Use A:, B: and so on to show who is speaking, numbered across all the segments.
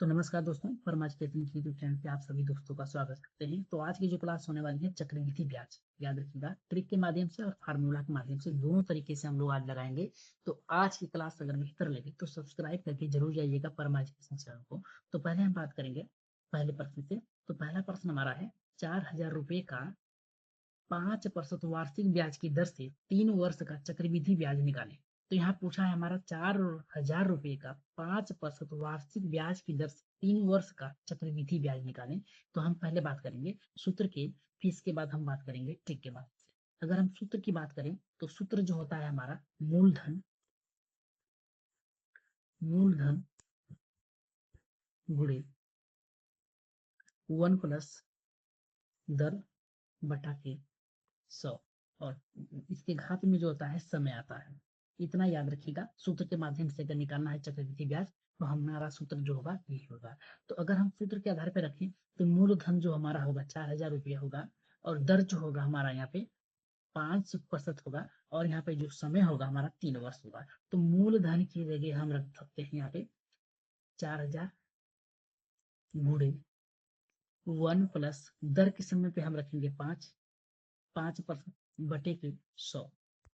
A: तो नमस्कार दोस्तों, परमाज के यूट्यूब चैनल पे आप सभी दोस्तों का स्वागत करते हैं। तो आज की जो क्लास होने वाली है चक्रवृद्धि ब्याज, याद रखिएगा ट्रिक के माध्यम से और फार्मूला के माध्यम से दोनों तरीके से हम लोग आज लगाएंगे। तो आज की क्लास अगर बेहतर लगे तो सब्सक्राइब करके जरूर जाइएगा परमाज के चैनल को। तो पहले हम बात करेंगे पहले प्रश्न से। तो पहला प्रश्न हमारा है 4,000 रुपये का 5% वार्षिक ब्याज की दर से 3 वर्ष का चक्रवृद्धि ब्याज निकालें। तो यहाँ पूछा है हमारा 4,000 रुपये का 5% वार्षिक ब्याज की दर से 3 वर्ष का चक्रवृद्धि ब्याज निकालें। तो हम पहले बात करेंगे सूत्र के, फिर इसके बाद हम बात करेंगे ट्रिक के बाद। अगर हम सूत्र की बात करें तो सूत्र जो होता है हमारा मूलधन गुणे 1 प्लस दर बटा के 100 और इसके घात में जो होता है समय आता है। इतना याद रखिएगा। सूत्र के माध्यम से अगर निकालना है चक्रवृद्धि ब्याज तो हमारा सूत्र जो होगा यही होगा। तो अगर हम सूत्र के आधार पर रखें तो मूलधन जो हमारा होगा 4,000 रुपया होगा और दर जो होगा हमारा यहाँ पे 5% होगा और यहाँ पे जो समय होगा हमारा 3 वर्ष होगा। तो मूलधन की जगह हम रख सकते हैं यहाँ पे 4,000 गुणे 1 प्लस दर के समय पे हम रखेंगे 5% बटे के 100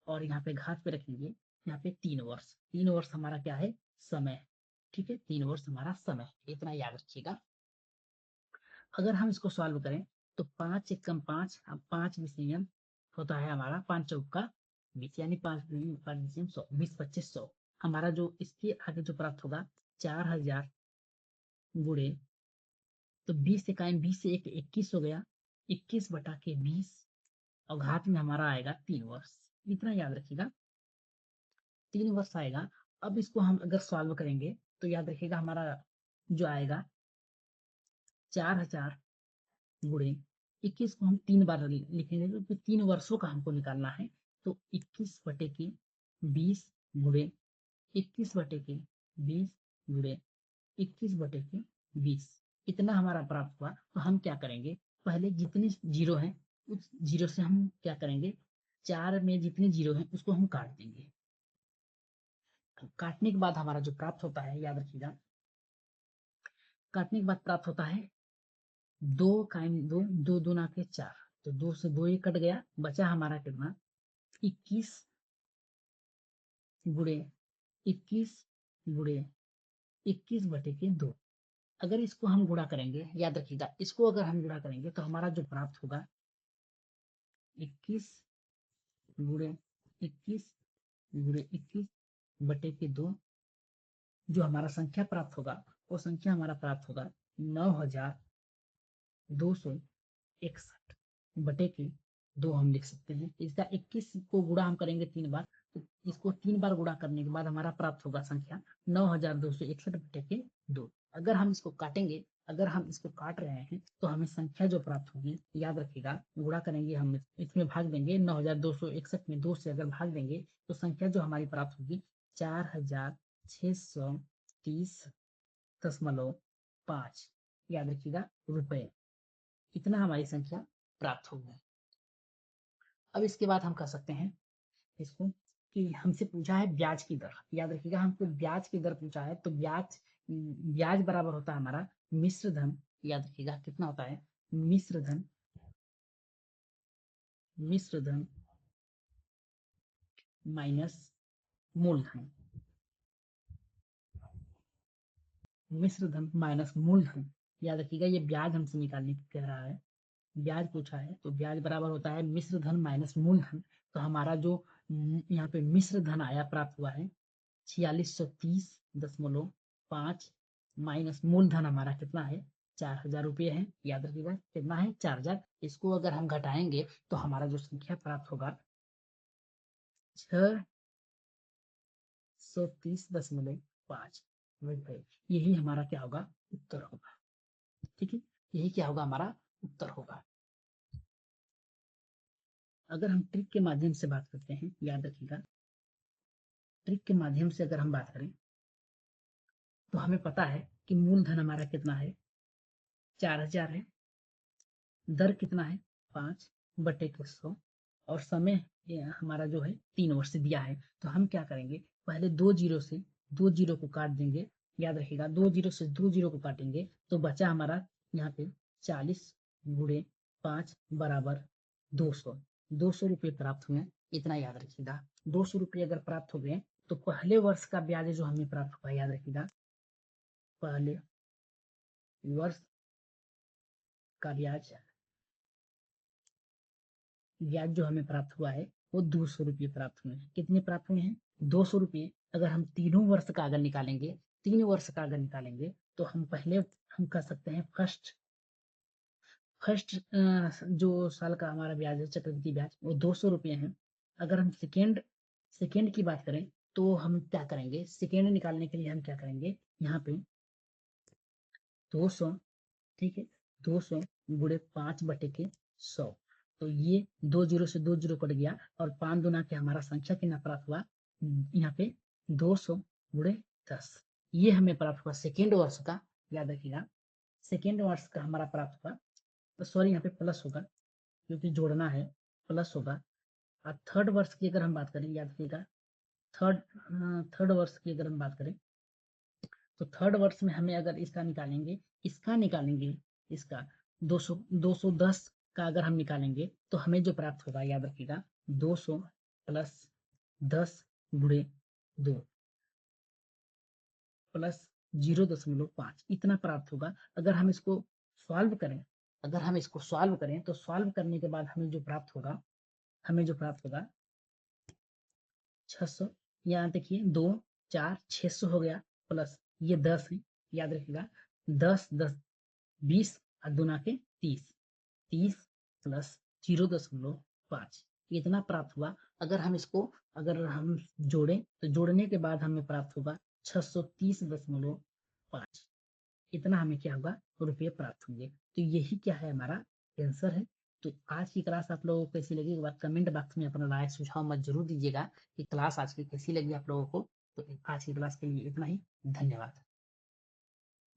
A: और यहाँ पे घात पे रखेंगे यहाँ पे 3 वर्ष। 3 वर्ष हमारा क्या है? समय। ठीक है, 3 वर्ष हमारा समय, इतना याद रखिएगा। अगर हम इसको सॉल्व करें तो 5 एकम 5, अब 5 विषयन होता है हमारा 5 चौका 20 यानी 5 100 20 25 100। हमारा जो इसके आगे जो प्राप्त होगा 4,000 गुणे तो 20 इकाई 20 से 21 हो गया, 21 बटा के 20 और घात में हमारा आएगा 3 वर्ष। इतना याद रखिएगा, 3 वर्ष आएगा। अब इसको हम अगर सॉल्व करेंगे तो याद रखिएगा हमारा जो आएगा 4,000 गुणे 21 को हम 3 बार लिखेंगे क्योंकि 3 वर्षों का हमको निकालना है। तो 21 बटे के 20 गुणे 21 बटे के 20 गुणे 21 बटे के 20 इतना हमारा प्राप्त हुआ। तो हम क्या करेंगे, पहले जितने जीरो हैं उस जीरो से हम क्या करेंगे, 4 में जितने जीरो हैं उसको हम काट देंगे। काटने के बाद हमारा जो प्राप्त होता है याद रखिएगा, काटने के बाद प्राप्त होता है 2 कायम 2 2 दूना के 4, तो 2 से 2 ही कट गया, बचा हमारा कितना 21 गुणे 21 गुणे 21 बटे के 2। अगर इसको हम गुणा करेंगे, याद रखिएगा इसको अगर हम गुणा करेंगे तो हमारा जो प्राप्त होगा 21 गुणे 21 गुणे 21 बटे के 2। जो हमारा संख्या प्राप्त होगा वो संख्या हमारा प्राप्त होगा 9,261 बटे के 2 हम लिख सकते हैं। इसका 21 को गुणा हम करेंगे 3 बार, तो इसको 3 बार गुणा करने के बाद हमारा प्राप्त होगा संख्या 9,261 बटे के 2। अगर हम इसको काटेंगे, अगर हम इसको काट रहे हैं तो हमें संख्या जो प्राप्त होगी याद रखिएगा, गुणा करेंगे हम इसमें भाग देंगे 9,261 में 2 से अगर भाग देंगे तो संख्या जो हमारी प्राप्त होगी 4,630.5 याद रखिएगा रुपए। इतना हमारी संख्या प्राप्त होगी। अब इसके बाद हम कह सकते हैं इसको कि हमसे पूछा है ब्याज की दर। याद रखिएगा हमको ब्याज की दर पूछा है, तो ब्याज बराबर होता है हमारा मिश्र धन। याद रखिएगा कितना होता है, मिश्र धन माइनस मूलधन, मिश्र धन माइनस मूलधन। याद रखिएगा ये ब्याज हमसे निकालने की कह रहा है, ब्याज पूछा है तो ब्याज बराबर होता है मिश्र धन माइनस मूलधन। तो हमारा जो यहाँ पे मिश्र धन आया प्राप्त हुआ है 4630.5 माइनस मूलधन हमारा कितना है 4,000 रुपये है। याद रखिएगा कितना है 4,000। इसको अगर हम घटाएंगे तो हमारा जो संख्या प्राप्त होगा 630.5 रुपये। यही हमारा क्या होगा, उत्तर होगा। ठीक है, यही क्या होगा हमारा उत्तर होगा। अगर हम ट्रिक के माध्यम से बात करते हैं, याद रखिएगा ट्रिक के माध्यम से अगर हम बात करें तो हमें पता है कि मूलधन हमारा कितना है 4,000 है, दर कितना है 5 बटे के 100 और समय हमारा जो है 3 वर्ष दिया है। तो हम क्या करेंगे, पहले 2 जीरो से 2 जीरो को काट देंगे याद रखिएगा 2 जीरो से 2 जीरो को काटेंगे तो बचा हमारा यहाँ पे 40 गुणे 5 बराबर 200। 200 रुपये प्राप्त हुए, इतना याद रखिएगा। 200 रुपये अगर प्राप्त हो गए तो पहले वर्ष का ब्याज जो हमें प्राप्त हुआ, याद रखिएगा पहले वर्ष का ब्याज जो हमें प्राप्त हुआ है वो 200 रुपये प्राप्त हुए हैं। कितने प्राप्त हुए हैं? 200 रुपये। अगर हम तीनों वर्ष का अगर निकालेंगे, 3 वर्ष का अगर निकालेंगे तो हम पहले हम कह सकते हैं फर्स्ट जो साल का हमारा ब्याज है चक्रवृद्धि ब्याज वो 200 रुपये है। अगर हम सेकेंड की बात करें तो हम क्या करेंगे, सेकेंड निकालने के लिए हम क्या करेंगे, यहाँ पे 200, ठीक है, 200 गुणे 5/100। तो ये 2 जीरो से 2 जीरो कट गया और 5 दुना के हमारा संख्या कितना प्राप्त हुआ, यहाँ पे 200 गुणे 10। ये हमें प्राप्त हुआ सेकेंड वर्ष का, याद रखिएगा सेकेंड वर्ष का हमारा प्राप्त हुआ। तो सॉरी यहाँ पे प्लस होगा क्योंकि जोड़ना है, प्लस होगा। और थर्ड वर्ष की अगर हम बात करें, याद रखिएगा थर्ड वर्ष की अगर हम बात करें तो थर्ड वर्ष में हमें अगर इसका निकालेंगे इसका 210 का अगर हम निकालेंगे तो हमें जो प्राप्त होगा, याद रखिएगा 200 प्लस 10 गुणे 2 प्लस 0.5 इतना प्राप्त होगा। अगर हम इसको सॉल्व करें तो सॉल्व करने के बाद हमें जो प्राप्त होगा 600। यहाँ देखिए 2 4 600 हो गया, प्लस ये 10 है, याद रखिएगा 10 10 20 और दूना के 30 30 प्लस 0.5 इतना प्राप्त हुआ। अगर हम जोड़ें तो जोड़ने के बाद हमें प्राप्त होगा 630.5। इतना हमें क्या होगा, रुपये प्राप्त होंगे। तो यही क्या है, हमारा आंसर है। तो आज की क्लास आप लोगों को कैसी लगी, एक बार कमेंट बॉक्स में अपना राय सुझाव मत जरूर दीजिएगा कि क्लास आज की कैसी लगी आप लोगों को। तो आज की क्लास के लिए इतना ही, धन्यवाद।